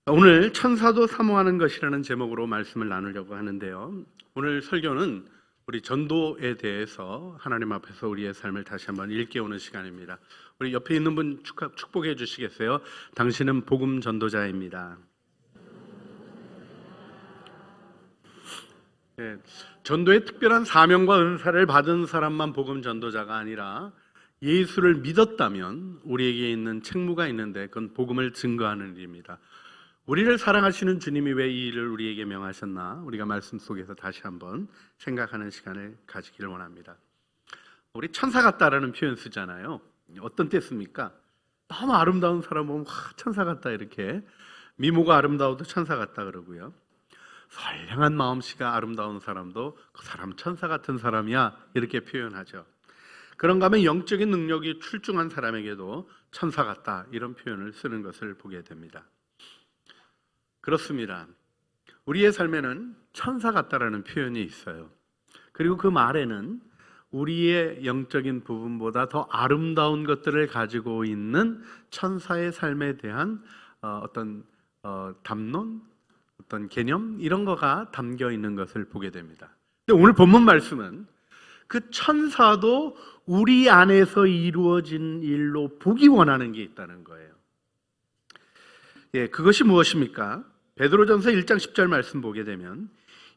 오늘 천사도 사모하는 것이라는 제목으로 말씀을 나누려고 하는데요. 오늘 설교는 우리 전도에 대해서 하나님 앞에서 우리의 삶을 다시 한번 일깨우는 시간입니다. 우리 옆에 있는 분 축복해 주시겠어요? 당신은 복음 전도자입니다. 네, 전도의 특별한 사명과 은사를 받은 사람만 복음 전도자가 아니라 예수를 믿었다면 우리에게 있는 책무가 있는데 그건 복음을 증거하는 일입니다. 우리를 사랑하시는 주님이 왜 이 일을 우리에게 명하셨나? 우리가 말씀 속에서 다시 한번 생각하는 시간을 가지기를 원합니다. 우리 천사 같다라는 표현 쓰잖아요. 어떤 때 씁니까? 너무 아름다운 사람 보면 천사 같다 이렇게, 미모가 아름다워도 천사 같다 그러고요. 선량한 마음씨가 아름다운 사람도 그 사람 천사 같은 사람이야 이렇게 표현하죠. 그런가 하면 영적인 능력이 출중한 사람에게도 천사 같다 이런 표현을 쓰는 것을 보게 됩니다. 그렇습니다. 우리의 삶에는 천사 같다라는 표현이 있어요. 그리고 그 말에는 우리의 영적인 부분보다 더 아름다운 것들을 가지고 있는 천사의 삶에 대한 어떤 담론, 어떤 개념 이런 거가 담겨 있는 것을 보게 됩니다. 근데 오늘 본문 말씀은 그 천사도 우리 안에서 이루어진 일로 보기 원하는 게 있다는 거예요. 그것이 무엇입니까? 베드로전서 1장 10절 말씀 보게 되면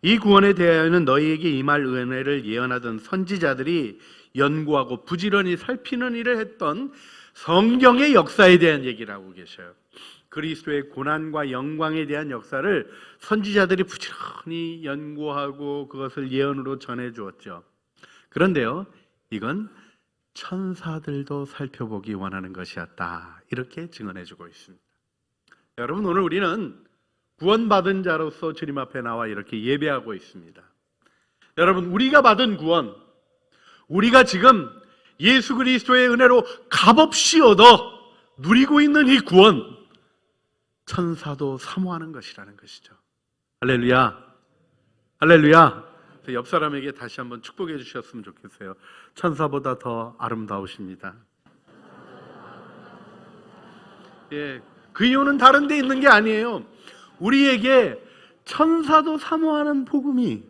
이 구원에 대하여는 너희에게 임할 은혜를 예언하던 선지자들이 연구하고 부지런히 살피는 일을 했던 성경의 역사에 대한 얘기를 하고 계셔요. 그리스도의 고난과 영광에 대한 역사를 선지자들이 부지런히 연구하고 그것을 예언으로 전해 주었죠. 그런데요, 이건 천사들도 살펴보기 원하는 것이었다 이렇게 증언해 주고 있습니다. 여러분, 오늘 우리는 구원받은 자로서 주님 앞에 나와 이렇게 예배하고 있습니다. 여러분, 우리가 받은 구원, 우리가 지금 예수 그리스도의 은혜로 값없이 얻어 누리고 있는 이 구원, 천사도 사모하는 것이라는 것이죠. 할렐루야, 할렐루야. 옆 사람에게 다시 한번 축복해 주셨으면 좋겠어요. 천사보다 더 아름다우십니다. 그 이유는 다른 데 있는 게 아니에요. 우리에게 천사도 사모하는 복음이,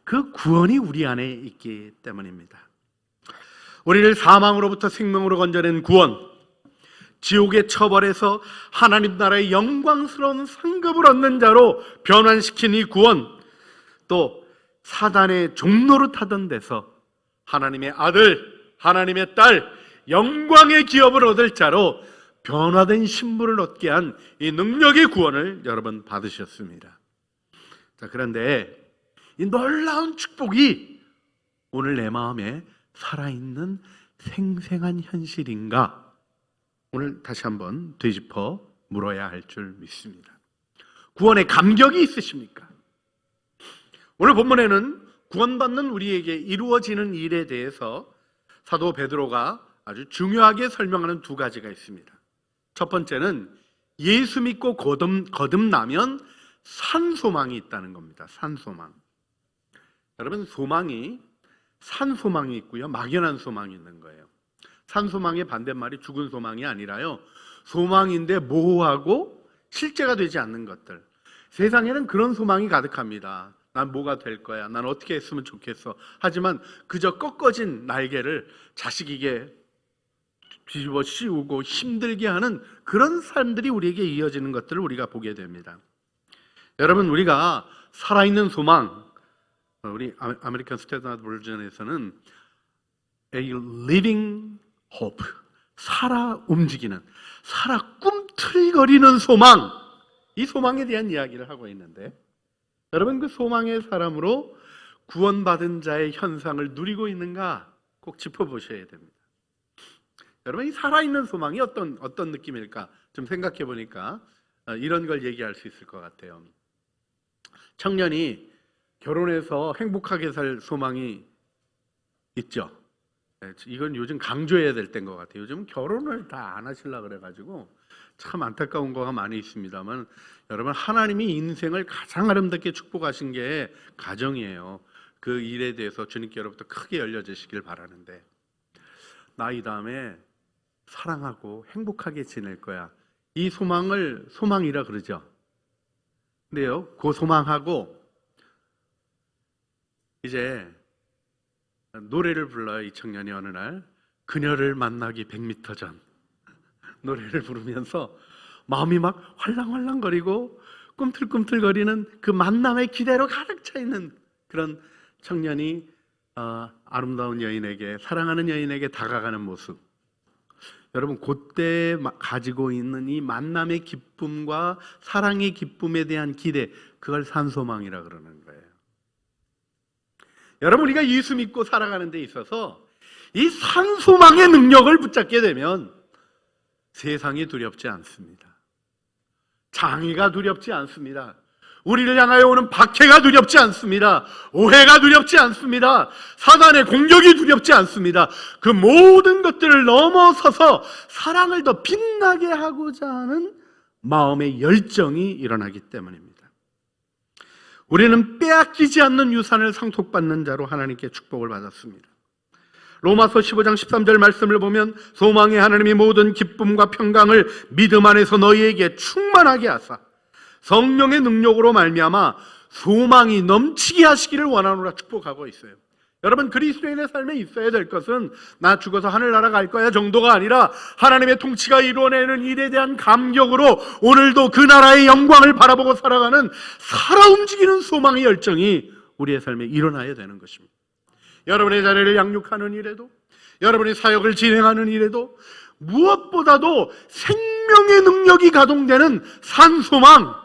그 구원이 우리 안에 있기 때문입니다. 우리를 사망으로부터 생명으로 건져낸 구원, 지옥의 처벌에서 하나님 나라의 영광스러운 상급을 얻는 자로 변환시킨 이 구원, 또 사단의 종노릇하던 데서 하나님의 아들, 하나님의 딸, 영광의 기업을 얻을 자로 변화된 신분을 얻게 한 이 능력의 구원을 여러분 받으셨습니다. 자, 그런데 이 놀라운 축복이 오늘 내 마음에 살아있는 생생한 현실인가? 오늘 다시 한번 되짚어 물어야 할 줄 믿습니다. 구원의 감격이 있으십니까? 오늘 본문에는 구원받는 우리에게 이루어지는 일에 대해서 사도 베드로가 아주 중요하게 설명하는 두 가지가 있습니다. 첫 번째는 예수 믿고 거듭나면 산소망이 있다는 겁니다. 산소망. 여러분, 소망이 산소망이 있고요, 막연한 소망이 있는 거예요. 산소망의 반대말이 죽은 소망이 아니라요, 소망인데 모호하고 실제가 되지 않는 것들. 세상에는 그런 소망이 가득합니다. 난 뭐가 될 거야, 난 어떻게 했으면 좋겠어. 하지만 그저 꺾어진 날개를 자식에게 뒤집어 씌우고 힘들게 하는 그런 삶들이 우리에게 이어지는 것들을 우리가 보게 됩니다. 여러분, 우리가 살아있는 소망, 우리 아메리칸 스탠다드 버전에서는 a living hope, 살아 움직이는, 살아 꿈틀거리는 소망, 이 소망에 대한 이야기를 하고 있는데, 여러분, 그 소망의 사람으로 구원받은 자의 현상을 누리고 있는가 꼭 짚어보셔야 됩니다. 여러분, 이 살아있는 소망이 어떤 느낌일까 좀 생각해 보니까 이런 걸 얘기할 수 있을 것 같아요. 청년이 결혼해서 행복하게 살 소망이 있죠. 이건 요즘 강조해야 될 때인 것 같아요. 요즘 결혼을 다 안 하시려고 그래가지고 참 안타까운 거가 많이 있습니다만, 여러분, 하나님이 인생을 가장 아름답게 축복하신 게 가정이에요. 그 일에 대해서 주님께 여러분부터 크게 열려주시길 바라는데, 나이 다음에 사랑하고 행복하게 지낼 거야, 이 소망을 소망이라 그러죠. 근데요, 그 소망하고 이제 노래를 불러요. 이 청년이 어느 날 그녀를 만나기 100m 전 노래를 부르면서 마음이 막 활랑활랑거리고 꿈틀꿈틀거리는 그 만남의 기대로 가득 차 있는 그런 청년이 아름다운 여인에게, 사랑하는 여인에게 다가가는 모습. 여러분, 그때 가지고 있는 이 만남의 기쁨과 사랑의 기쁨에 대한 기대, 그걸 산소망이라 그러는 거예요. 여러분, 우리가 예수 믿고 살아가는 데 있어서 이 산소망의 능력을 붙잡게 되면 세상이 두렵지 않습니다. 장애가 두렵지 않습니다. 우리를 향하여 오는 박해가 두렵지 않습니다. 오해가 두렵지 않습니다. 사단의 공격이 두렵지 않습니다. 그 모든 것들을 넘어서서 사랑을 더 빛나게 하고자 하는 마음의 열정이 일어나기 때문입니다. 우리는 빼앗기지 않는 유산을 상속받는 자로 하나님께 축복을 받았습니다. 로마서 15장 13절 말씀을 보면 소망의 하나님이 모든 기쁨과 평강을 믿음 안에서 너희에게 충만하게 하사 성령의 능력으로 말미암아 소망이 넘치게 하시기를 원하노라 축복하고 있어요. 여러분, 그리스도인의 삶에 있어야 될 것은 나 죽어서 하늘나라 갈 거야 정도가 아니라 하나님의 통치가 이루어내는 일에 대한 감격으로 오늘도 그 나라의 영광을 바라보고 살아가는 살아 움직이는 소망의 열정이 우리의 삶에 일어나야 되는 것입니다. 여러분의 자녀를 양육하는 일에도, 여러분의 사역을 진행하는 일에도 무엇보다도 생명의 능력이 가동되는 산소망,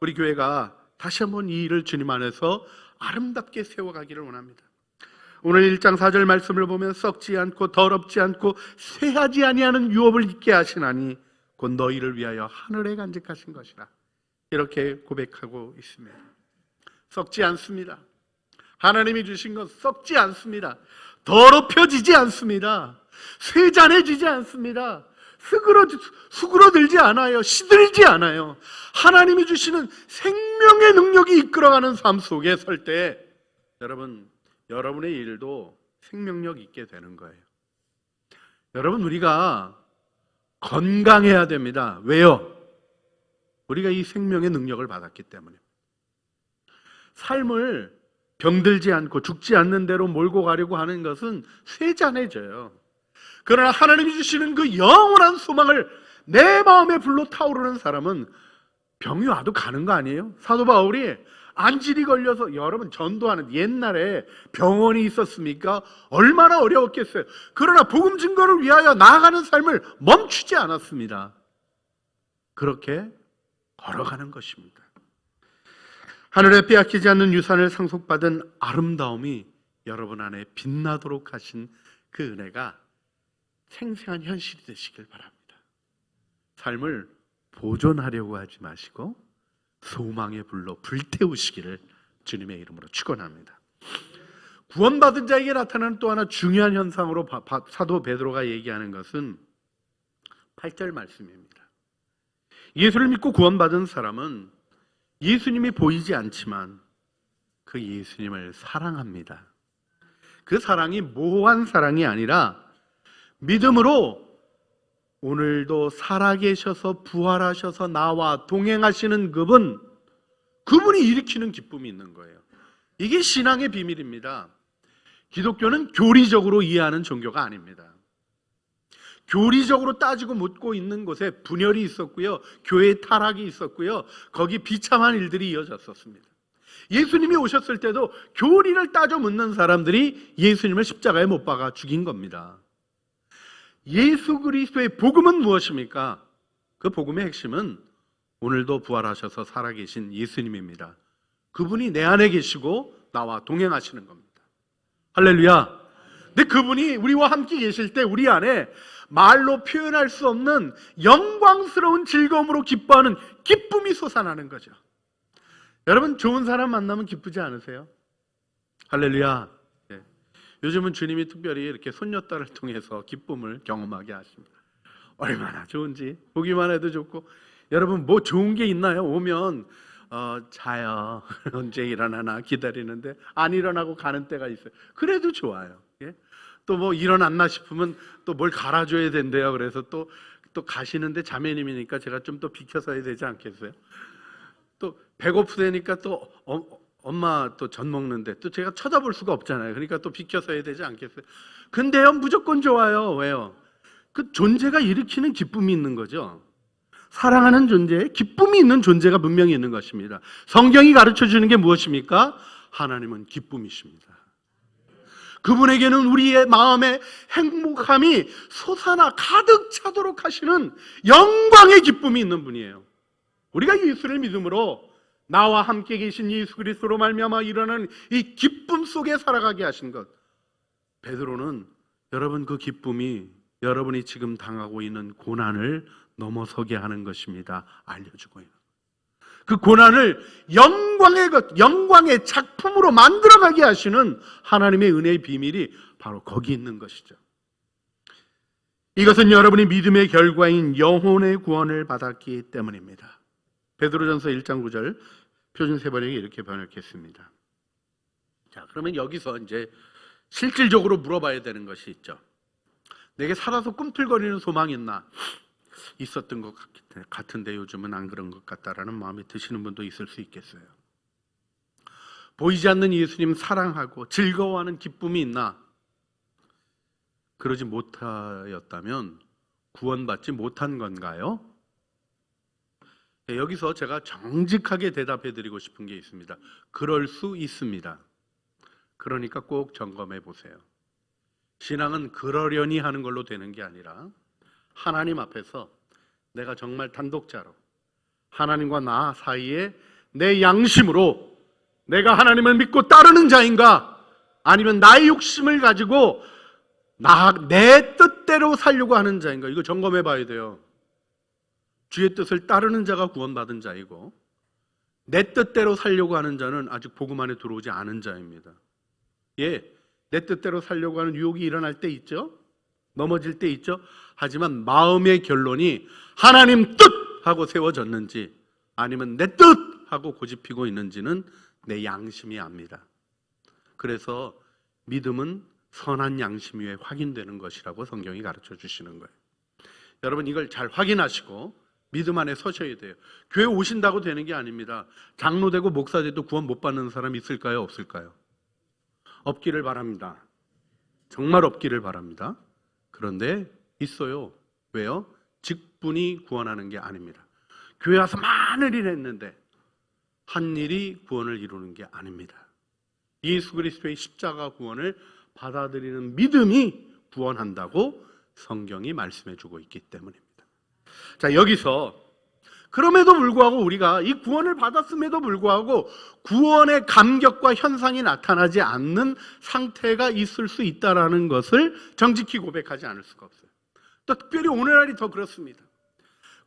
우리 교회가 다시 한번 이 일을 주님 안에서 아름답게 세워가기를 원합니다. 오늘 1장 4절 말씀을 보면 썩지 않고 더럽지 않고 쇠하지 아니하는 유업을 있게 하시나니 곧 너희를 위하여 하늘에 간직하신 것이라, 이렇게 고백하고 있습니다. 썩지 않습니다. 하나님이 주신 것 썩지 않습니다. 더럽혀지지 않습니다. 쇠잔해지지 않습니다. 수그러들지 않아요. 시들지 않아요. 하나님이 주시는 생명의 능력이 이끌어가는 삶 속에 설 때 여러분, 여러분의 일도 생명력 있게 되는 거예요. 여러분, 우리가 건강해야 됩니다. 왜요? 우리가 이 생명의 능력을 받았기 때문에. 삶을 병들지 않고 죽지 않는 대로 몰고 가려고 하는 것은 쇠잔해져요. 그러나 하나님이 주시는 그 영원한 소망을 내 마음에 불러 타오르는 사람은 병이 와도 가는 거 아니에요? 사도 바울이 안질이 걸려서, 여러분 전도하는 옛날에 병원이 있었습니까? 얼마나 어려웠겠어요. 그러나 복음 증거를 위하여 나아가는 삶을 멈추지 않았습니다. 그렇게 걸어가는 것입니다. 하늘에 빼앗기지 않는 유산을 상속받은 아름다움이 여러분 안에 빛나도록 하신 그 은혜가 생생한 현실이 되시길 바랍니다. 삶을 보존하려고 하지 마시고 소망의 불로 불태우시기를 주님의 이름으로 축원합니다. 구원받은 자에게 나타나는 또 하나 중요한 현상으로 사도 베드로가 얘기하는 것은 8절 말씀입니다. 예수를 믿고 구원받은 사람은 예수님이 보이지 않지만 그 예수님을 사랑합니다. 그 사랑이 모호한 사랑이 아니라 믿음으로 오늘도 살아계셔서 부활하셔서 나와 동행하시는 그분이 일으키는 기쁨이 있는 거예요. 이게 신앙의 비밀입니다. 기독교는 교리적으로 이해하는 종교가 아닙니다. 교리적으로 따지고 묻고 있는 곳에 분열이 있었고요, 교회의 타락이 있었고요, 거기 비참한 일들이 이어졌었습니다. 예수님이 오셨을 때도 교리를 따져 묻는 사람들이 예수님을 십자가에 못 박아 죽인 겁니다. 예수 그리스도의 복음은 무엇입니까? 그 복음의 핵심은 오늘도 부활하셔서 살아계신 예수님입니다. 그분이 내 안에 계시고 나와 동행하시는 겁니다. 할렐루야. 근데 그분이 우리와 함께 계실 때 우리 안에 말로 표현할 수 없는 영광스러운 즐거움으로 기뻐하는 기쁨이 솟아나는 거죠. 여러분, 좋은 사람 만나면 기쁘지 않으세요? 할렐루야. 네. 요즘은 주님이 특별히 이렇게 손녀딸을 통해서 기쁨을 경험하게 하십니다. 얼마나 좋은지 보기만 해도 좋고. 여러분, 뭐 좋은 게 있나요? 오면 자요. 언제 일어나나 기다리는데 안 일어나고 가는 때가 있어요. 그래도 좋아요. 예? 또 뭐 일어났나 싶으면 또 뭘 갈아줘야 된대요. 그래서 또 가시는데 자매님이니까 제가 좀 더 비켜서야 되지 않겠어요? 또 배고프다니까 또 엄마 또 전 먹는데 또 제가 쳐다볼 수가 없잖아요. 그러니까 또 비켜서 해야 되지 않겠어요? 근데요, 무조건 좋아요. 왜요? 그 존재가 일으키는 기쁨이 있는 거죠. 사랑하는 존재에 기쁨이 있는 존재가 분명히 있는 것입니다. 성경이 가르쳐 주는 게 무엇입니까? 하나님은 기쁨이십니다. 그분에게는 우리의 마음에 행복함이 솟아나 가득 차도록 하시는 영광의 기쁨이 있는 분이에요. 우리가 예수를 믿음으로 나와 함께 계신 예수 그리스도로 말미암아 일어나는 이 기쁨 속에 살아가게 하신 것, 베드로는 여러분 그 기쁨이 여러분이 지금 당하고 있는 고난을 넘어서게 하는 것입니다. 알려주고 있는 그 고난을 영광의 작품으로 만들어가게 하시는 하나님의 은혜의 비밀이 바로 거기 있는 것이죠. 이것은 여러분이 믿음의 결과인 영혼의 구원을 받았기 때문입니다. 베드로전서 1장 9절 표준 세번역이 이렇게 번역했습니다. 자, 그러면 여기서 이제 실질적으로 물어봐야 되는 것이 있죠. 내게 살아서 꿈틀거리는 소망이 있나? 있었던 것 같은데 요즘은 안 그런 것 같다라는 마음이 드시는 분도 있을 수 있겠어요. 보이지 않는 예수님 사랑하고 즐거워하는 기쁨이 있나? 그러지 못하였다면 구원받지 못한 건가요? 여기서 제가 정직하게 대답해 드리고 싶은 게 있습니다. 그럴 수 있습니다. 그러니까 꼭 점검해 보세요. 신앙은 그러려니 하는 걸로 되는 게 아니라 하나님 앞에서 내가 정말 단독자로 하나님과 나 사이에 내 양심으로 내가 하나님을 믿고 따르는 자인가, 아니면 나의 욕심을 가지고 내 뜻대로 살려고 하는 자인가, 이거 점검해 봐야 돼요. 주의 뜻을 따르는 자가 구원받은 자이고 내 뜻대로 살려고 하는 자는 아직 복음 안에 들어오지 않은 자입니다. 예, 내 뜻대로 살려고 하는 유혹이 일어날 때 있죠. 넘어질 때 있죠. 하지만 마음의 결론이 하나님 뜻하고 세워졌는지 아니면 내 뜻하고 고집피고 있는지는 내 양심이 압니다. 그래서 믿음은 선한 양심 위에 확인되는 것이라고 성경이 가르쳐 주시는 거예요. 여러분 이걸 잘 확인하시고 믿음 안에 서셔야 돼요. 교회 오신다고 되는 게 아닙니다. 장로 되고 목사 돼도 구원 못 받는 사람 있을까요? 없을까요? 없기를 바랍니다. 정말 없기를 바랍니다. 그런데 있어요. 왜요? 직분이 구원하는 게 아닙니다. 교회 와서 많은 일을 했는데 한 일이 구원을 이루는 게 아닙니다. 예수 그리스도의 십자가 구원을 받아들이는 믿음이 구원한다고 성경이 말씀해 주고 있기 때문입니다. 자, 여기서 그럼에도 불구하고 우리가 이 구원을 받았음에도 불구하고 구원의 감격과 현상이 나타나지 않는 상태가 있을 수 있다는 것을 정직히 고백하지 않을 수가 없어요. 또 특별히 오늘날이 더 그렇습니다.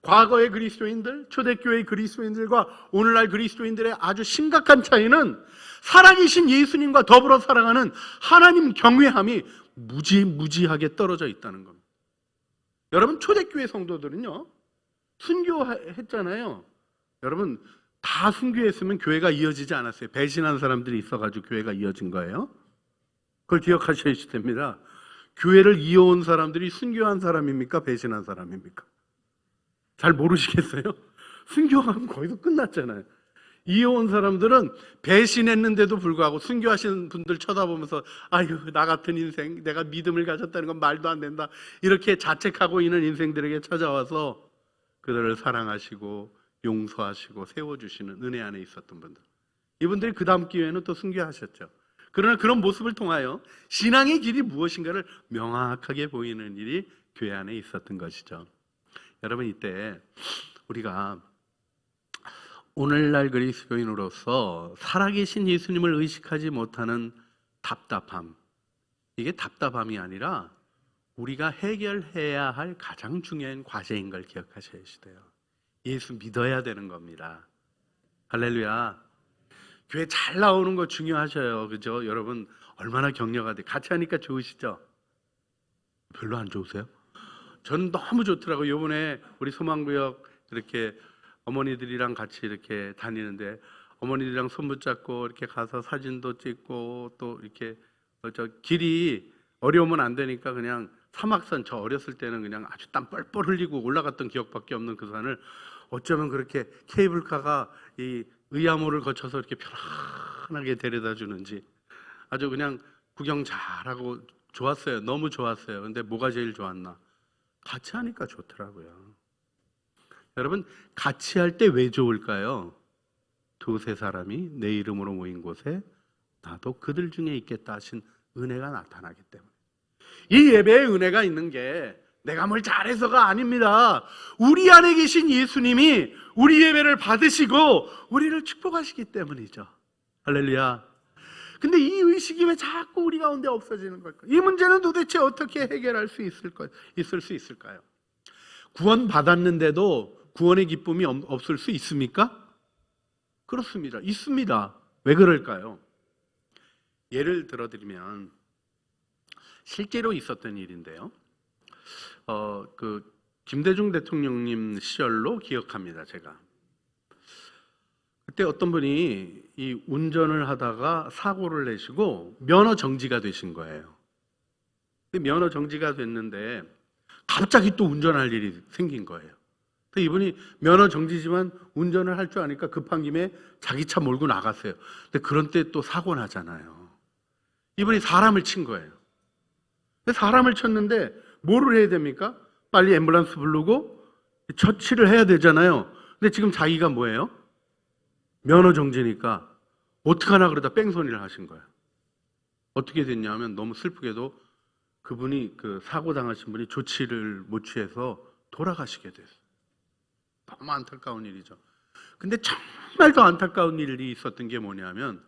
과거의 그리스도인들, 초대교회의 그리스도인들과 오늘날 그리스도인들의 아주 심각한 차이는 살아계신 예수님과 더불어 살아가는 하나님 경외함이 무지하게 떨어져 있다는 겁니다. 여러분 초대교회 성도들은요 순교했잖아요. 여러분 다 순교했으면 교회가 이어지지 않았어요. 배신한 사람들이 있어가지고 교회가 이어진 거예요. 그걸 기억하셔야 됩니다. 교회를 이어온 사람들이 순교한 사람입니까? 배신한 사람입니까? 잘 모르시겠어요? 순교하면 거기서 끝났잖아요. 이어온 사람들은 배신했는데도 불구하고 순교하시는 분들 쳐다보면서 아유 나 같은 인생, 내가 믿음을 가졌다는 건 말도 안 된다, 이렇게 자책하고 있는 인생들에게 찾아와서 그들을 사랑하시고 용서하시고 세워주시는 은혜 안에 있었던 분들, 이분들이 그 다음 기회에는 또 순교하셨죠. 그러나 그런 모습을 통하여 신앙의 길이 무엇인가를 명확하게 보이는 일이 교회 안에 있었던 것이죠. 여러분 이때 우리가 오늘날 그리스도인으로서 살아계신 예수님을 의식하지 못하는 답답함, 이게 답답함이 아니라 우리가 해결해야 할 가장 중요한 과제인 걸 기억하셔야 돼요. 예수 믿어야 되는 겁니다. 할렐루야. 교회 잘 나오는 거 중요하셔요. 그죠? 여러분 얼마나 격려가 돼. 같이 하니까 좋으시죠? 별로 안 좋으세요? 저는 너무 좋더라고요. 이번에 우리 소망구역 이렇게 어머니들이랑 같이 이렇게 다니는데 어머니들이랑 손 붙잡고 이렇게 가서 사진도 찍고 또 이렇게 저 길이 어려우면 안 되니까 그냥 사막산, 저 어렸을 때는 그냥 아주 땀 뻘뻘 흘리고 올라갔던 기억밖에 없는 그 산을 어쩌면 그렇게 케이블카가 이 의암호를 거쳐서 이렇게 편안하게 데려다 주는지 아주 그냥 구경 잘하고 좋았어요. 너무 좋았어요. 근데 뭐가 제일 좋았나? 같이 하니까 좋더라고요. 여러분, 같이 할 때 왜 좋을까요? 두세 사람이 내 이름으로 모인 곳에 나도 그들 중에 있겠다 하신 은혜가 나타나기 때문에. 이 예배에 은혜가 있는 게 내가 뭘 잘해서가 아닙니다. 우리 안에 계신 예수님이 우리 예배를 받으시고 우리를 축복하시기 때문이죠. 할렐루야. 근데 이 의식이 왜 자꾸 우리 가운데 없어지는 걸까요? 이 문제는 도대체 어떻게 해결할 수 있을 수 있을까요? 구원 받았는데도 구원의 기쁨이 없을 수 있습니까? 그렇습니다. 있습니다. 왜 그럴까요? 예를 들어드리면 실제로 있었던 일인데요. 김대중 대통령님 시절로 기억합니다. 제가 그때 어떤 분이 이 운전을 하다가 사고를 내시고 면허 정지가 되신 거예요. 면허 정지가 됐는데 갑자기 또 운전할 일이 생긴 거예요. 이분이 면허 정지지만 운전을 할 줄 아니까 급한 김에 자기 차 몰고 나갔어요. 근데 그런 때 또 사고 나잖아요. 이분이 사람을 친 거예요. 사람을 쳤는데 뭐를 해야 됩니까? 빨리 앰뷸런스 부르고 처치를 해야 되잖아요. 근데 지금 자기가 뭐예요? 면허 정지니까 어떡하나 그러다 뺑소니를 하신 거예요. 어떻게 됐냐면 너무 슬프게도 그분이 그 사고 당하신 분이 조치를 못 취해서 돌아가시게 됐어요. 너무 안타까운 일이죠. 근데 정말 더 안타까운 일이 있었던 게 뭐냐면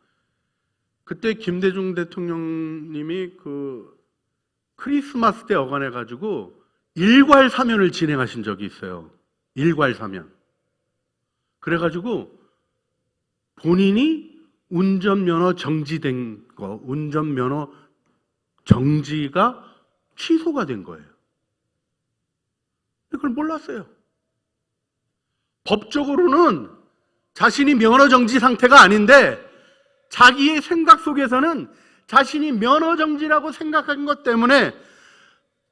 그때 김대중 대통령님이 그 크리스마스 때 어간해 가지고 일괄 사면을 진행하신 적이 있어요. 일괄 사면. 그래 가지고 본인이 운전면허 정지된 거, 운전면허 정지가 취소가 된 거예요. 그걸 몰랐어요. 법적으로는 자신이 면허 정지 상태가 아닌데 자기의 생각 속에서는 자신이 면허 정지라고 생각한 것 때문에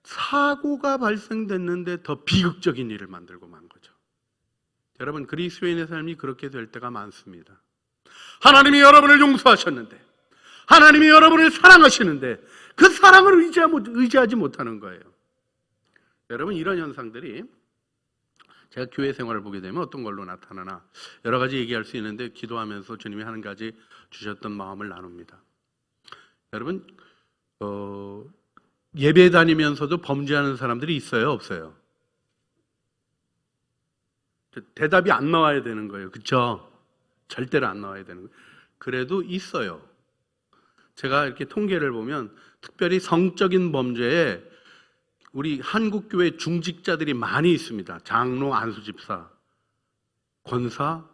사고가 발생됐는데 더 비극적인 일을 만들고 만 거죠. 여러분, 그리스도인의 삶이 그렇게 될 때가 많습니다. 하나님이 여러분을 용서하셨는데, 하나님이 여러분을 사랑하시는데 그 사랑을 의지하지 못하는 거예요. 여러분, 이런 현상들이 제가 교회 생활을 보게 되면 어떤 걸로 나타나나 여러 가지 얘기할 수 있는데 기도하면서 주님이 한 가지 주셨던 마음을 나눕니다. 여러분, 예배 다니면서도 범죄하는 사람들이 있어요, 없어요? 대답이 안 나와야 되는 거예요. 그렇죠? 절대로 안 나와야 되는 거예요. 그래도 있어요. 제가 이렇게 통계를 보면 특별히 성적인 범죄에 우리 한국교회 중직자들이 많이 있습니다. 장로, 안수집사, 권사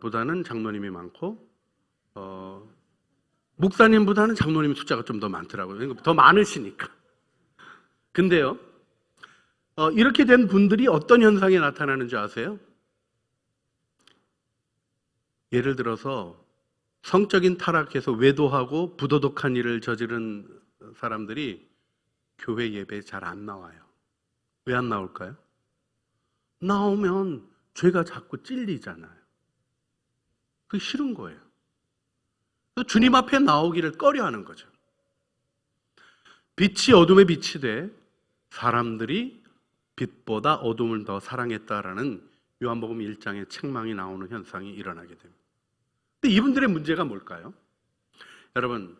보다는 장로님이 많고 목사님보다는 장로님 숫자가 좀 더 많더라고요. 더 많으시니까. 근데요, 이렇게 된 분들이 어떤 현상이 나타나는지 아세요? 예를 들어서 성적인 타락해서 외도하고 부도덕한 일을 저지른 사람들이 교회 예배에 잘 안 나와요. 왜 안 나올까요? 나오면 죄가 자꾸 찔리잖아요. 그게 싫은 거예요. 주님 앞에 나오기를 꺼려하는 거죠. 빛이 어둠에 빛이 돼 사람들이 빛보다 어둠을 더 사랑했다라는 요한복음 1장의 책망이 나오는 현상이 일어나게 됩니다. 근데 이분들의 문제가 뭘까요? 여러분,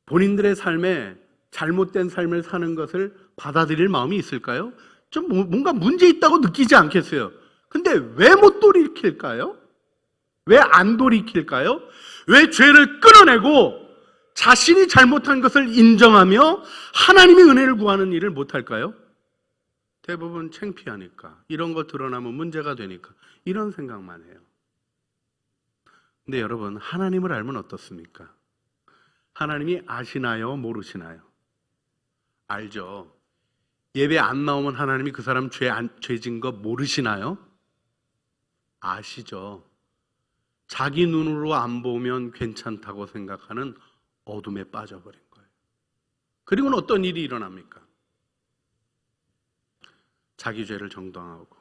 본인들의 삶에 잘못된 삶을 사는 것을 받아들일 마음이 있을까요? 좀 뭔가 문제 있다고 느끼지 않겠어요? 근데 왜 못 돌이킬까요? 왜 안 돌이킬까요? 왜 죄를 끊어내고 자신이 잘못한 것을 인정하며 하나님의 은혜를 구하는 일을 못할까요? 대부분 창피하니까, 이런 거 드러나면 문제가 되니까 이런 생각만 해요. 근데 여러분, 하나님을 알면 어떻습니까? 하나님이 아시나요? 모르시나요? 알죠. 예배 안 나오면 하나님이 그 사람 죄진 거 모르시나요? 아시죠. 자기 눈으로 안 보면 괜찮다고 생각하는 어둠에 빠져버린 거예요. 그리고는 어떤 일이 일어납니까? 자기 죄를 정당화하고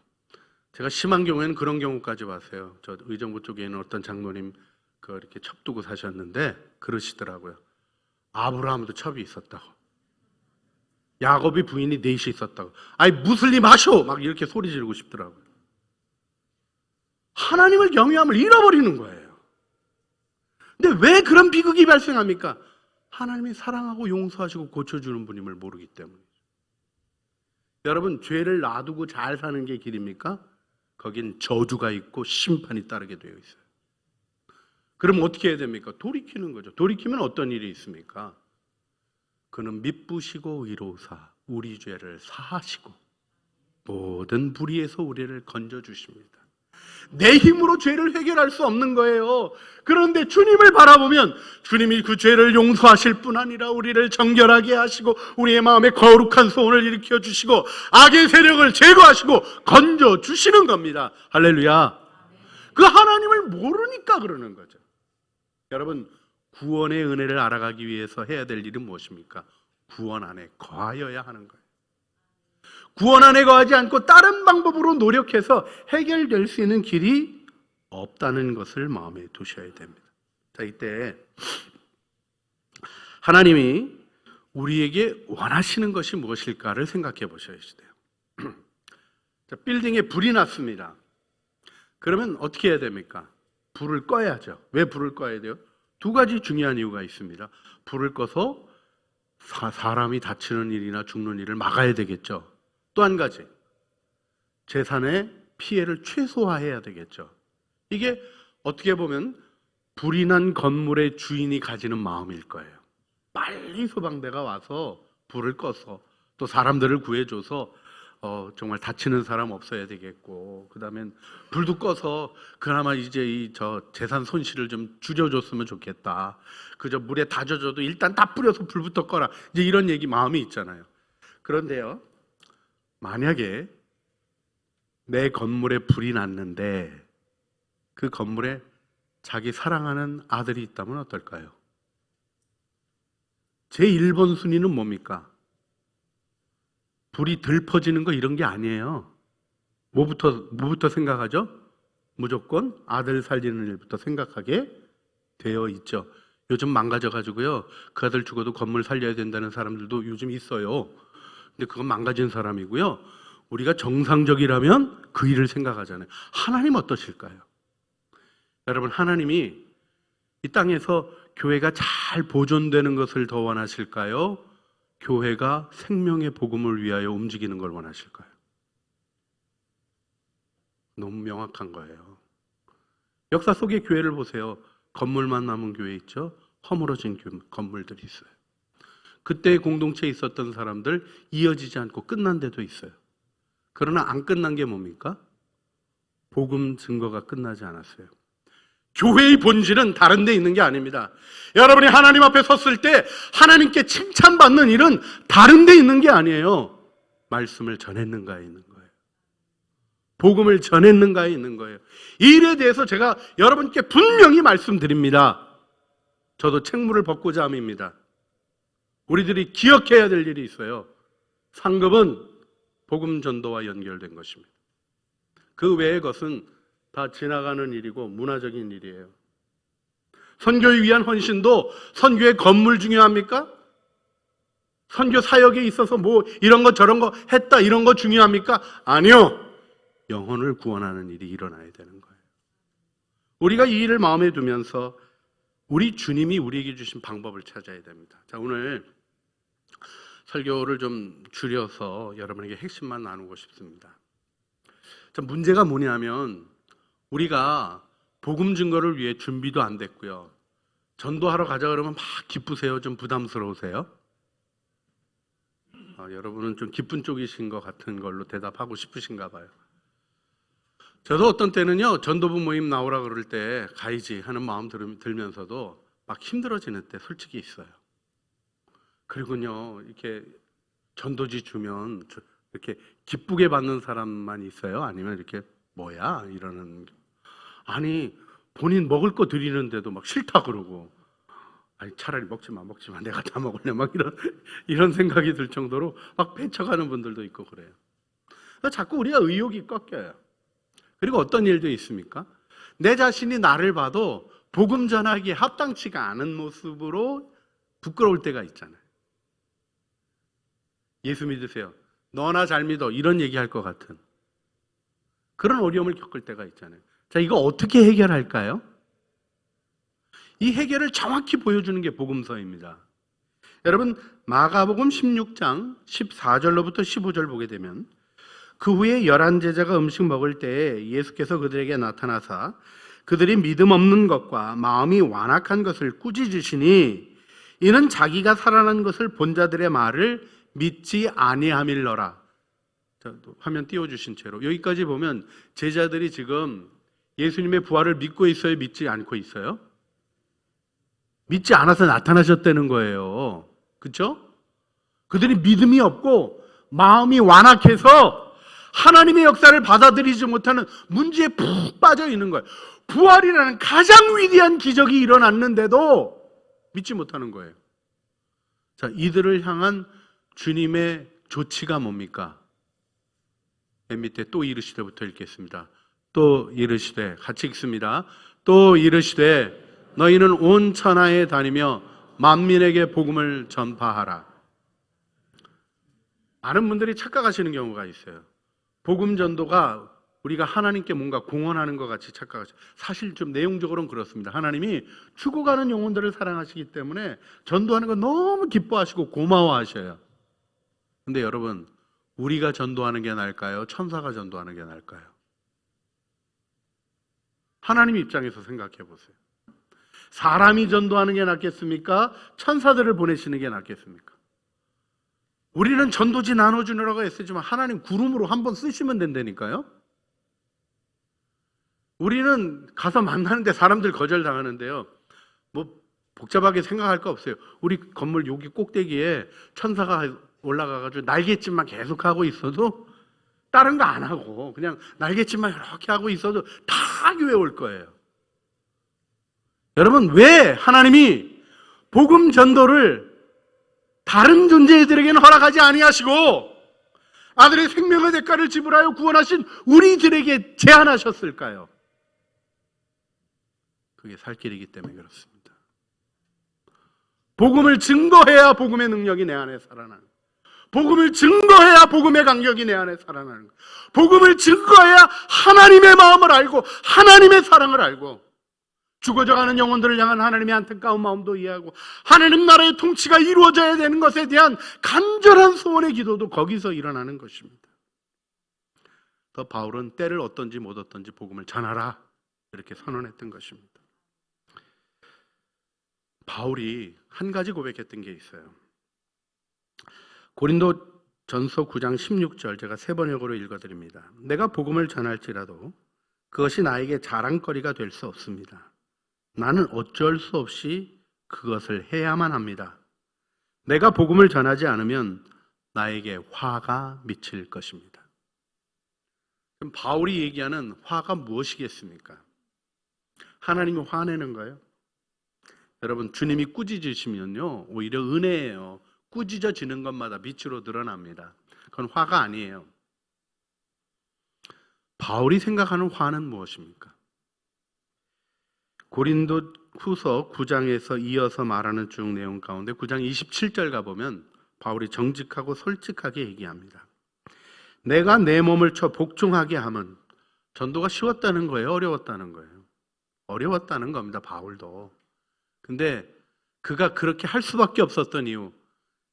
제가 심한 경우에는 그런 경우까지 봤어요. 저 의정부 쪽에 있는 어떤 장로님 이렇게 첩 두고 사셨는데 그러시더라고요. 아브라함도 첩이 있었다고. 야곱이 부인이 넷이 있었다고. 아니 무슬림 하쇼! 막 이렇게 소리 지르고 싶더라고요. 하나님을 경외함을 잃어버리는 거예요. 근데 왜 그런 비극이 발생합니까? 하나님이 사랑하고 용서하시고 고쳐주는 분임을 모르기 때문이죠. 여러분, 죄를 놔두고 잘 사는 게 길입니까? 거긴 저주가 있고 심판이 따르게 되어 있어요. 그럼 어떻게 해야 됩니까? 돌이키는 거죠. 돌이키면 어떤 일이 있습니까? 그는 미쁘시고 의로우사 우리 죄를 사하시고 모든 불의에서 우리를 건져주십니다. 내 힘으로 죄를 해결할 수 없는 거예요. 그런데 주님을 바라보면 주님이 그 죄를 용서하실 뿐 아니라 우리를 정결하게 하시고 우리의 마음에 거룩한 소원을 일으켜 주시고 악의 세력을 제거하시고 건져 주시는 겁니다. 할렐루야. 그 하나님을 모르니까 그러는 거죠. 여러분, 구원의 은혜를 알아가기 위해서 해야 될 일은 무엇입니까? 구원 안에 거하여야 하는 거예요. 구원 안에 거하지 않고 다른 방법으로 노력해서 해결될 수 있는 길이 없다는 것을 마음에 두셔야 됩니다. 자, 이때 하나님이 우리에게 원하시는 것이 무엇일까를 생각해 보셔야 돼요. 자, 빌딩에 불이 났습니다. 그러면 어떻게 해야 됩니까? 불을 꺼야죠. 왜 불을 꺼야 돼요? 두 가지 중요한 이유가 있습니다. 불을 꺼서 사람이 다치는 일이나 죽는 일을 막아야 되겠죠. 또 한 가지, 재산의 피해를 최소화해야 되겠죠. 이게 어떻게 보면 불이 난 건물의 주인이 가지는 마음일 거예요. 빨리 소방대가 와서 불을 꺼서 또 사람들을 구해줘서 정말 다치는 사람 없어야 되겠고, 그 다음엔 불도 꺼서 그나마 이제 저 재산 손실을 좀 줄여줬으면 좋겠다. 그저 물에 다 젖어도 일단 다 뿌려서 불부터 꺼라. 이제 이런 얘기 마음이 있잖아요. 그런데요, 만약에 내 건물에 불이 났는데 그 건물에 자기 사랑하는 아들이 있다면 어떨까요? 제 1번 순위는 뭡니까? 불이 덜 퍼지는 거 이런 게 아니에요. 뭐부터 생각하죠? 무조건 아들 살리는 일부터 생각하게 되어 있죠. 요즘 망가져가지고요, 그 아들 죽어도 건물 살려야 된다는 사람들도 요즘 있어요. 근데 그건 망가진 사람이고요. 우리가 정상적이라면 그 일을 생각하잖아요. 하나님 어떠실까요? 여러분, 하나님이 이 땅에서 교회가 잘 보존되는 것을 더 원하실까요? 교회가 생명의 복음을 위하여 움직이는 걸 원하실까요? 너무 명확한 거예요. 역사 속의 교회를 보세요. 건물만 남은 교회 있죠? 허물어진 건물들이 있어요. 그때 공동체에 있었던 사람들 이어지지 않고 끝난 데도 있어요. 그러나 안 끝난 게 뭡니까? 복음 증거가 끝나지 않았어요. 교회의 본질은 다른 데 있는 게 아닙니다. 여러분이 하나님 앞에 섰을 때 하나님께 칭찬받는 일은 다른 데 있는 게 아니에요. 말씀을 전했는가에 있는 거예요. 복음을 전했는가에 있는 거예요. 이 일에 대해서 제가 여러분께 분명히 말씀드립니다. 저도 책무를 벗고자 함입니다. 우리들이 기억해야 될 일이 있어요. 상급은 복음 전도와 연결된 것입니다. 그 외의 것은 다 지나가는 일이고 문화적인 일이에요. 선교를 위한 헌신도 선교의 건물 중요합니까? 선교 사역에 있어서 뭐 이런 거 저런 거 했다 이런 거 중요합니까? 아니요. 영혼을 구원하는 일이 일어나야 되는 거예요. 우리가 이 일을 마음에 두면서 우리 주님이 우리에게 주신 방법을 찾아야 됩니다. 자, 오늘 설교를 좀 줄여서 여러분에게 핵심만 나누고 싶습니다. 자, 문제가 뭐냐면 우리가 복음 증거를 위해 준비도 안 됐고요. 전도하러 가자 그러면 막 기쁘세요? 좀 부담스러우세요? 여러분은 좀 기쁜 쪽이신 것 같은 걸로 대답하고 싶으신가 봐요. 저도 어떤 때는요, 전도부 모임 나오라 그럴 때 가야지 하는 마음 들면서도 막 힘들어지는 때 솔직히 있어요. 그리고요, 이렇게 전도지 주면 이렇게 기쁘게 받는 사람만 있어요? 아니면 이렇게 뭐야? 이러는. 아니, 본인 먹을 거 드리는데도 막 싫다 그러고, 아니 차라리 먹지 마 내가 다 먹을래 막 이런 생각이 들 정도로 막 배척하는 분들도 있고 그래요. 자꾸 우리가 의욕이 꺾여요. 그리고 어떤 일도 있습니까? 내 자신이 나를 봐도 복음 전하기에 합당치가 않은 모습으로 부끄러울 때가 있잖아요. 예수 믿으세요. 너나 잘 믿어. 이런 얘기할 것 같은 그런 어려움을 겪을 때가 있잖아요. 자, 이거 어떻게 해결할까요? 이 해결을 정확히 보여주는 게 복음서입니다. 여러분, 마가복음 16장 14절로부터 15절 보게 되면 그 후에 11 제자가 음식 먹을 때에 예수께서 그들에게 나타나사 그들이 믿음 없는 것과 마음이 완악한 것을 꾸짖으시니 이는 자기가 살아난 것을 본 자들의 말을 믿지 아니함일러라. 화면 띄워주신 채로 여기까지 보면 제자들이 지금 예수님의 부활을 믿고 있어요? 믿지 않고 있어요? 믿지 않아서 나타나셨다는 거예요. 그렇죠? 그들이 믿음이 없고 마음이 완악해서 하나님의 역사를 받아들이지 못하는 문제에 푹 빠져 있는 거예요. 부활이라는 가장 위대한 기적이 일어났는데도 믿지 못하는 거예요. 자, 이들을 향한 주님의 조치가 뭡니까? 맨 밑에 또 이르시되부터 읽겠습니다. 또 이르시되, 같이 읽습니다. 또 이르시되 너희는 온 천하에 다니며 만민에게 복음을 전파하라. 많은 분들이 착각하시는 경우가 있어요. 복음 전도가 우리가 하나님께 뭔가 공헌하는 것 같이 착각하죠. 사실 좀 내용적으로는 그렇습니다. 하나님이 죽어가는 영혼들을 사랑하시기 때문에 전도하는 거 너무 기뻐하시고 고마워하셔요. 근데 여러분, 우리가 전도하는 게 나을까요? 천사가 전도하는 게 나을까요? 하나님 입장에서 생각해 보세요. 사람이 전도하는 게 낫겠습니까? 천사들을 보내시는 게 낫겠습니까? 우리는 전도지 나눠주느라고 애쓰지만 하나님 구름으로 한번 쓰시면 된다니까요. 우리는 가서 만나는데 사람들 거절당하는데요. 뭐 복잡하게 생각할 거 없어요. 우리 건물 여기 꼭대기에 천사가 올라가가지고 날갯짓만 계속하고 있어도 다른 거 안 하고 그냥 날갯짓만 이렇게 하고 있어도 다 교회 올 거예요. 여러분, 왜 하나님이 복음 전도를 다른 존재들에게는 허락하지 아니하시고 아들의 생명의 대가를 지불하여 구원하신 우리들에게 제한하셨을까요? 그게 살 길이기 때문에 그렇습니다. 복음을 증거해야 복음의 능력이 내 안에 살아나는 거예요. 복음을 증거해야 복음의 강력이 내 안에 살아나는 거예요. 복음을 증거해야 하나님의 마음을 알고 하나님의 사랑을 알고 죽어져가는 영혼들을 향한 하나님의 안타까운 마음도 이해하고 하나님 나라의 통치가 이루어져야 되는 것에 대한 간절한 소원의 기도도 거기서 일어나는 것입니다. 더 바울은 때를 얻든지 못 얻든지 복음을 전하라 이렇게 선언했던 것입니다. 바울이 한 가지 고백했던 게 있어요. 고린도 전서 9장 16절 제가 세 번역으로 읽어드립니다. 내가 복음을 전할지라도 그것이 나에게 자랑거리가 될 수 없습니다. 나는 어쩔 수 없이 그것을 해야만 합니다. 내가 복음을 전하지 않으면 나에게 화가 미칠 것입니다. 그럼 바울이 얘기하는 화가 무엇이겠습니까? 하나님이 화내는 거예요? 여러분, 주님이 꾸짖으시면요 오히려 은혜예요. 꾸짖어지는 것마다 빛으로 드러납니다. 그건 화가 아니에요. 바울이 생각하는 화는 무엇입니까? 고린도 후서 9장에서 이어서 말하는 쭉 내용 가운데 9장 27절 가보면 바울이 정직하고 솔직하게 얘기합니다. 내가 내 몸을 쳐 복종하게 함은 전도가 쉬웠다는 거예요? 어려웠다는 거예요? 어려웠다는 겁니다. 바울도. 근데 그가 그렇게 할 수밖에 없었던 이유,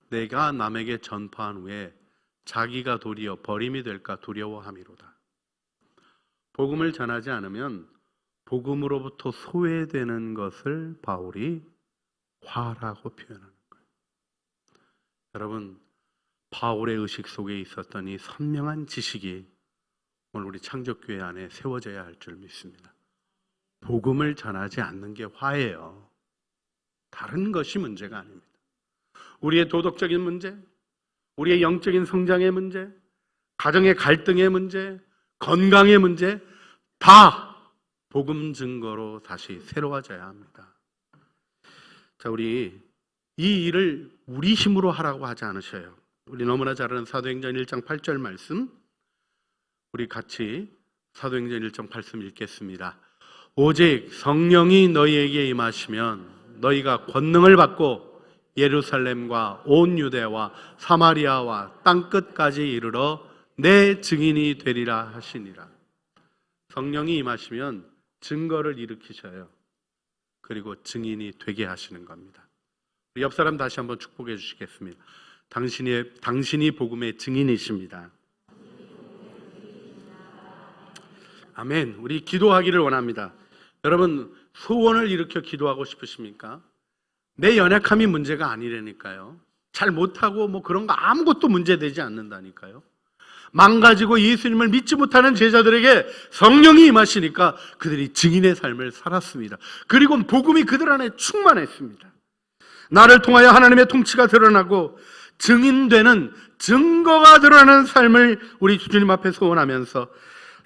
내가 남에게 전파한 후에 자기가 도리어 버림이 될까 두려워함이로다. 복음을 전하지 않으면 복음으로부터 소외되는 것을 바울이 화라고 표현하는 거예요. 여러분, 바울의 의식 속에 있었던 이 선명한 지식이 오늘 우리 창조교회 안에 세워져야 할 줄 믿습니다. 복음을 전하지 않는 게 화예요. 다른 것이 문제가 아닙니다. 우리의 도덕적인 문제, 우리의 영적인 성장의 문제, 가정의 갈등의 문제, 건강의 문제 다 복음 증거로 다시 새로워져야 합니다. 자, 우리 이 일을 우리 힘으로 하라고 하지 않으셔요. 우리 너무나 잘 아는 사도행전 1장 8절 말씀 우리 같이 사도행전 1.8씀 읽겠습니다. 오직 성령이 너희에게 임하시면 너희가 권능을 받고 예루살렘과 온 유대와 사마리아와 땅끝까지 이르러 내 증인이 되리라 하시니라. 성령이 임하시면 증거를 일으키셔요. 그리고 증인이 되게 하시는 겁니다. 옆 사람 다시 한번 축복해 주시겠습니다. 당신이 복음의 증인이십니다. 아멘. 우리 기도하기를 원합니다. 여러분, 소원을 일으켜 기도하고 싶으십니까? 내 연약함이 문제가 아니라니까요. 잘 못하고 뭐 그런 거 아무것도 문제되지 않는다니까요. 망가지고 예수님을 믿지 못하는 제자들에게 성령이 임하시니까 그들이 증인의 삶을 살았습니다. 그리고 복음이 그들 안에 충만했습니다. 나를 통하여 하나님의 통치가 드러나고 증인되는 증거가 드러나는 삶을 우리 주님 앞에 소원하면서,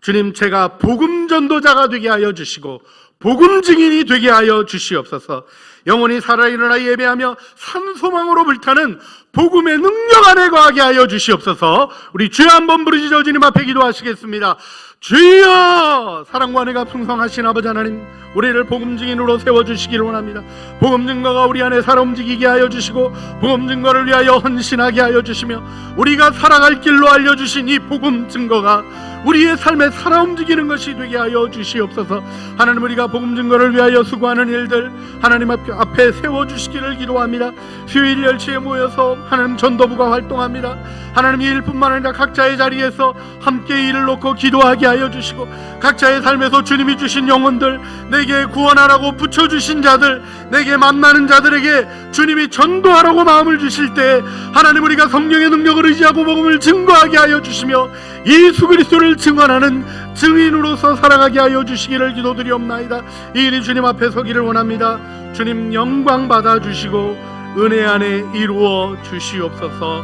주님, 제가 복음 전도자가 되게 하여 주시고 복음 증인이 되게 하여 주시옵소서. 영원히 살아 일어나 예배하며 산소망으로 불타는 복음의 능력 안에 거하게 하여 주시옵소서. 우리 주여 한번 부르시죠. 주님 앞에 기도하시겠습니다. 주여! 사랑과 은혜가 풍성하신 아버지 하나님, 우리를 복음 증인으로 세워주시기를 원합니다. 복음 증거가 우리 안에 살아 움직이게 하여 주시고 복음 증거를 위하여 헌신하게 하여 주시며, 우리가 살아갈 길로 알려주신 이 복음 증거가 우리의 삶에 살아 움직이는 것이 되게 하여 주시옵소서. 하나님, 우리가 복음 증거를 위하여 수고하는 일들 하나님 앞에 세워주시기를 기도합니다. 수요일 10시에 모여서 하나님 전도부가 활동합니다. 하나님, 이 일뿐만 아니라 각자의 자리에서 함께 일을 놓고 기도하게 하여 주시고, 각자의 삶에서 주님이 주신 영혼들, 내게 구원하라고 붙여주신 자들, 내게 만나는 자들에게 주님이 전도하라고 마음을 주실 때 하나님, 우리가 성령의 능력을 의지하고 복음을 증거하게 하여 주시며 예수 그리스도를 증언하는 증인으로서 살아가게 하여 주시기를 기도드리옵나이다. 이 일이 주님 앞에 서기를 원합니다. 주님, 영광 받아주시고 은혜 안에 이루어 주시옵소서.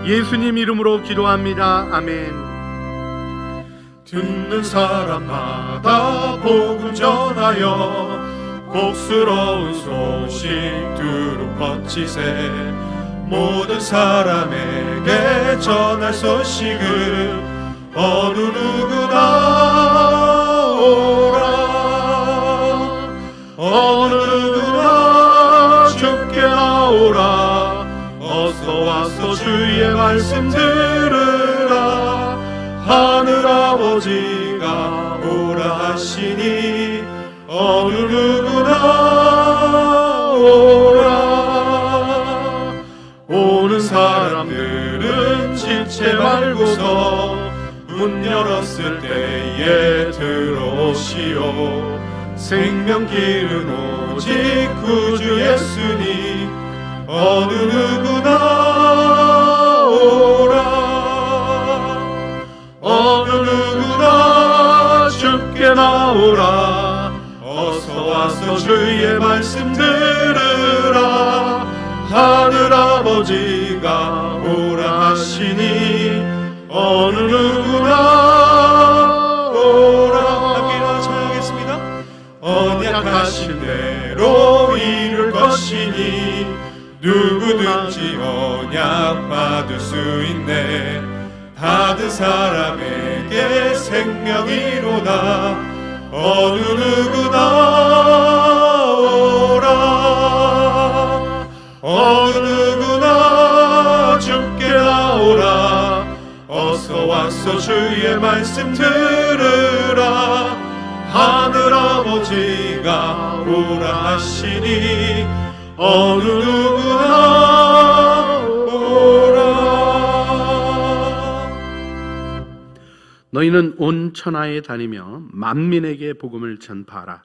예수님 이름으로 기도합니다. 아멘. 듣는 사람마다 복음 전하여 복스러운 소식 두루 퍼치세. 모든 사람에게 전할 소식을 어느 누구나 오라. 어느 누구나 주께 나오라. 어서 와서 주의 말씀 들으라. 하늘아버지가 오라 하시니 어느 누구나 오라. 오는 사람들은 지체 말고서 문 열었을 때에 들어오시오. 생명길은 오직 구주 예수니 어느 누구나 오라. 어느 누구나 주께 나오라. 어서 와서 주의 말씀 들으라. 하늘아버지가 오라 하시니 어느 누구나 오라. 함께 일어나 찬양하겠습니다. 언약하신 대로 이룰 것이니 누구든지 언약 받을 수 있네. 받은 사람에게 생명이로다. 어느 누구나 오라. 어느 누구나 주께 나오라. 어서 와서 주의 말씀 들으라. 하늘아버지가 오라 하시니 어느 누구나 오라. 너희는 온 천하에 다니며 만민에게 복음을 전파하라.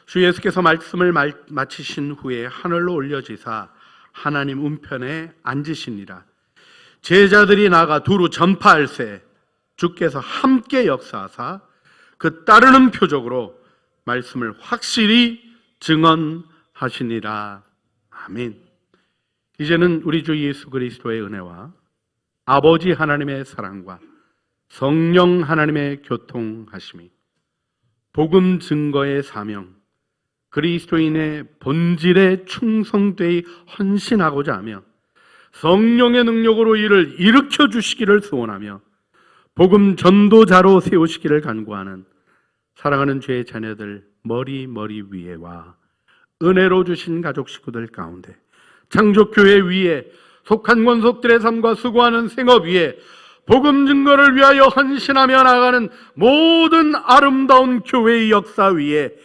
주 예수께서 말씀을 마치신 후에 하늘로 올려지사 하나님 우편에 앉으시니라. 제자들이 나가 두루 전파할세 주께서 함께 역사하사 그 따르는 표적으로 말씀을 확실히 증언하시니라. 아멘. 이제는 우리 주 예수 그리스도의 은혜와 아버지 하나님의 사랑과 성령 하나님의 교통하심이, 복음 증거의 사명, 그리스도인의 본질에 충성되이 헌신하고자 하며 성령의 능력으로 이를 일으켜 주시기를 소원하며 복음 전도자로 세우시기를 간구하는 사랑하는 주의 자녀들 머리 위에와 은혜로 주신 가족 식구들 가운데 창조교회 위에 속한 권속들의 삶과 수고하는 생업 위에 복음 증거를 위하여 헌신하며 나가는 모든 아름다운 교회의 역사 위에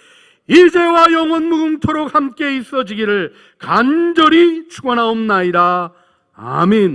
이제와 영원 무궁토록 함께 있어지기를 간절히 축원하옵나이다. 아멘.